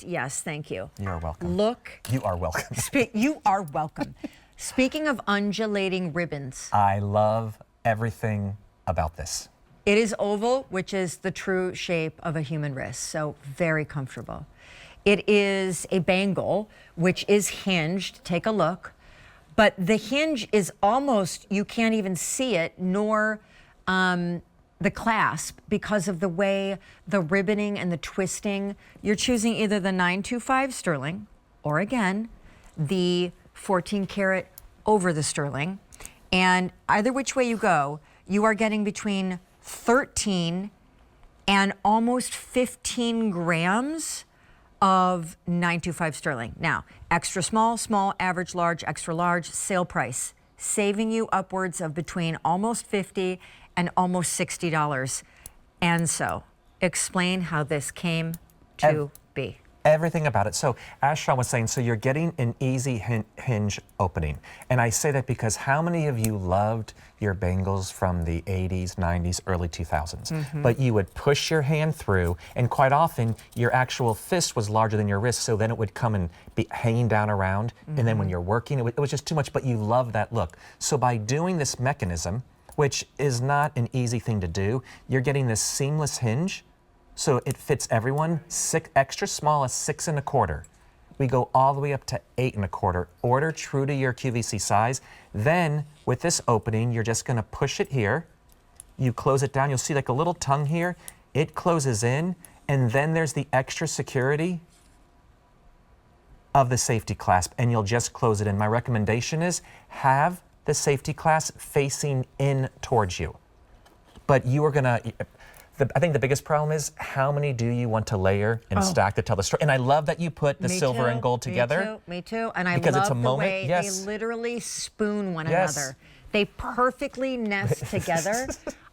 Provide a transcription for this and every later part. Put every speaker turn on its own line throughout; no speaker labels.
just, yes, thank you.
You are welcome.
Look.
You are welcome.
You are welcome. Speaking of undulating ribbons.
I love everything about this.
It is oval, which is the true shape of a human wrist, so very comfortable. It is a bangle, which is hinged. Take a look. But the hinge is almost, you can't even see it, nor the clasp, because of the way the ribboning and the twisting. You're choosing either the 925 sterling or, again, the 14 karat over the sterling. And either which way you go, you are getting between 13 and almost 15 grams of 925 sterling. Now, extra small, small, average, large, extra large, sale price, saving you upwards of between almost $50 and almost $60. And so, explain how this came to be.
Everything about it. So as Sean was saying, so you're getting an easy hinge opening. And I say that because how many of you loved your bangles from the 80s, 90s, early 2000s? But you would push your hand through, and quite often your actual fist was larger than your wrist, so then it would come and be hanging down around. And then when you're working, it was just too much, but you love that look. So by doing this mechanism, which is not an easy thing to do, you're getting this seamless hinge. So it fits everyone. Extra small is 6 1/4. We go all the way up to 8 1/4. Order true to your QVC size. Then with this opening, you're just gonna push it here. You close it down. You'll see like a little tongue here. It closes in, and then there's the extra security of the safety clasp, and you'll just close it in. My recommendation is have the safety clasp facing in towards you. But you are gonna, I think the biggest problem is how many do you want to layer and stack to tell the story? And I love that you put the silver and gold together.
Me too. And I
because
love
it's a
the
moment.
way
Yes.
they literally spoon one
Yes.
another. They perfectly nest together.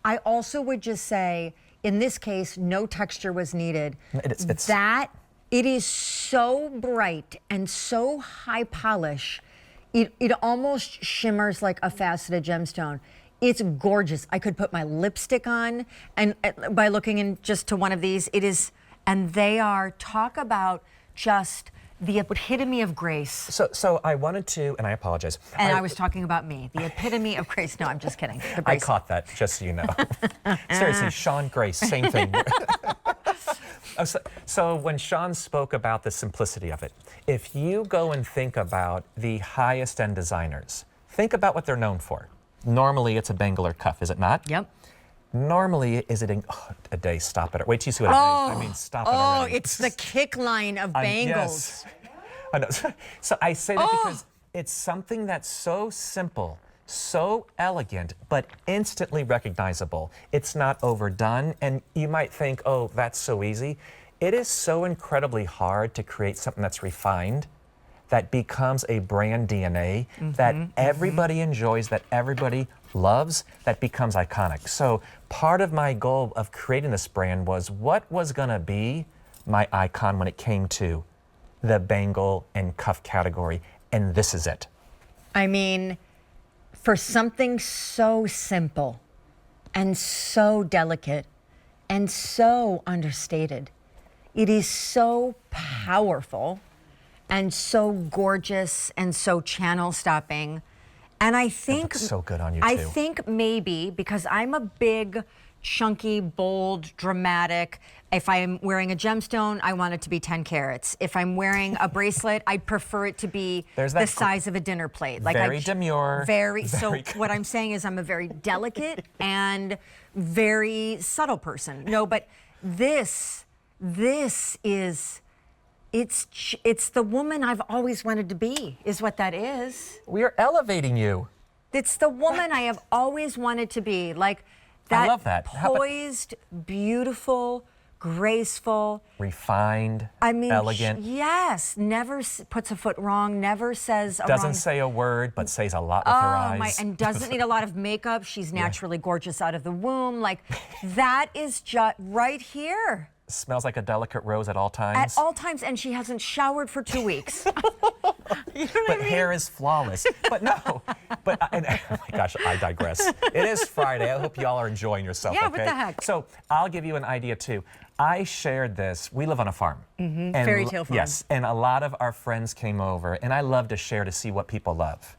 I also would just say, in this case, no texture was needed. It is so bright and so high polish. It almost shimmers like a faceted gemstone. It's gorgeous. I could put my lipstick on, and by looking in just to one of these, it is, and they are, talk about just the epitome of grace.
So I wanted to, and I apologize.
And I was talking about me, the epitome of grace. No, I'm just kidding.
I caught that, just so you know. Seriously, Sean Grace, same thing. So when Sean spoke about the simplicity of it, if you go and think about the highest end designers, think about what they're known for. Normally, it's a bangle or cuff, is it not?
Yep.
Normally, is it a day? Stop it. Wait till you see what I mean. I mean, stop it already.
Oh, it's the kick line of bangles.
Yes. I know. So I say that because it's something that's so simple, so elegant, but instantly recognizable. It's not overdone, and you might think, oh, that's so easy. It is so incredibly hard to create something that's refined, that becomes a brand DNA, that everybody enjoys, that everybody loves, that becomes iconic. So part of my goal of creating this brand was what was gonna be my icon when it came to the bangle and cuff category, and this is it.
I mean, for something so simple and so delicate and so understated, it is so powerful and so gorgeous and so channel stopping. And I think
it looks so good on you too.
I think maybe because I'm a big, chunky, bold, dramatic. If I'm wearing a gemstone, I want it to be 10 carats. If I'm wearing a bracelet, I'd prefer it to be the size of a dinner plate. Like
very demure.
So what I'm saying is I'm a very delicate and very subtle person. No, but this is. It's the woman I've always wanted to be, is what that is.
We are elevating you.
It's the woman I have always wanted to be. Like that,
I love that.
Poised, beautiful, graceful.
Refined, elegant.
Yes, never puts a foot wrong, never says a
Doesn't
wrong...
say a word, but says a lot with her eyes.
And doesn't need a lot of makeup. She's naturally gorgeous out of the womb. Like, that is just right here.
smells like a delicate rose at all
At
times.
all times, and she hasn't showered for 2 weeks. You know what
But
I mean?
hair is flawless. But no, but oh my gosh, I digress. It is Friday. I hope y'all are enjoying yourself.
Yeah,
okay?
what the heck?
So I'll give you an idea too. I shared this. We live on a farm. And
Fairy tale farm.
Yes, and a lot of our friends came over, and I love to share to see what people love.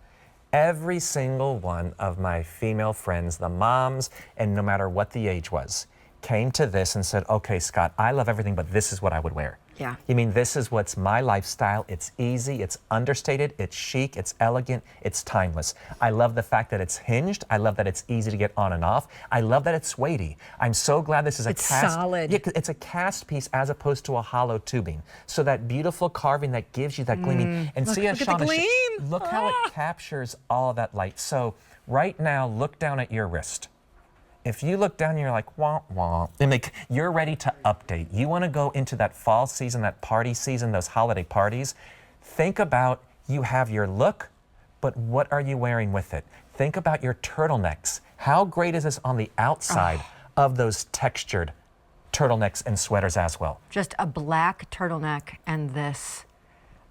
Every single one of my female friends, the moms, and no matter what the age was, came to this and said, okay, Scott, I love everything, but this is what I would wear.
Yeah.
You mean this is what's my lifestyle? It's easy, it's understated, it's chic, it's elegant, it's timeless. I love the fact that it's hinged. I love that it's easy to get on and off. I love that it's weighty. I'm so glad this is a
It's
cast.
solid.
Yeah, it's a cast piece as opposed to a hollow tubing. So that beautiful carving that gives you that gleaming. And see, as
look at the
Shauna,
gleam.
look how it captures all of that light. So right now, look down at your wrist. If you look down, you're like, wah, wah, and like, you're ready to update. You want to go into that fall season, that party season, those holiday parties. Think about, you have your look, but what are you wearing with it? Think about your turtlenecks. How great is this on the outside of those textured turtlenecks and sweaters as well?
Just a black turtleneck and this.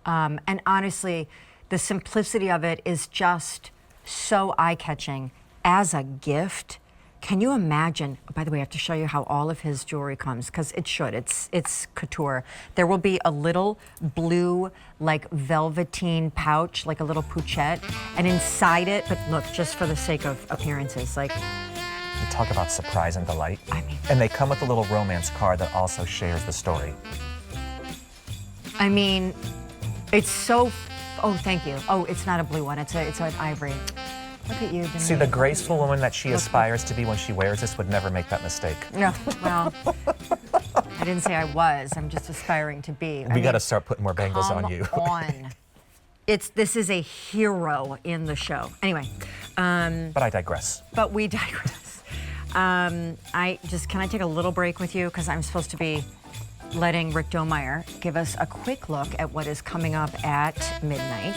And honestly, the simplicity of it is just so eye-catching. As a gift, can you imagine? By the way, I have to show you how all of his jewelry comes, because it should. It's couture. There will be a little blue, like velveteen pouch, like a little pouchette, and inside it, but look, just for the sake of appearances, like,
You talk about surprise and delight.
I mean,
And they come with a little romance card that also shares the story.
I mean, it's so. Oh, thank you. Oh, it's not a blue one. It's an ivory. Look at you, Denise.
See, the graceful woman that she aspires to be when she wears this would never make that mistake.
No, well, I didn't say I was. I'm just aspiring to be.
We got to start putting more bangles on you.
Come on. This is a hero in the show. Anyway,
But I digress.
but we digress. Can I take a little break with you, because I'm supposed to be letting Rick Domeyer give us a quick look at what is coming up at midnight.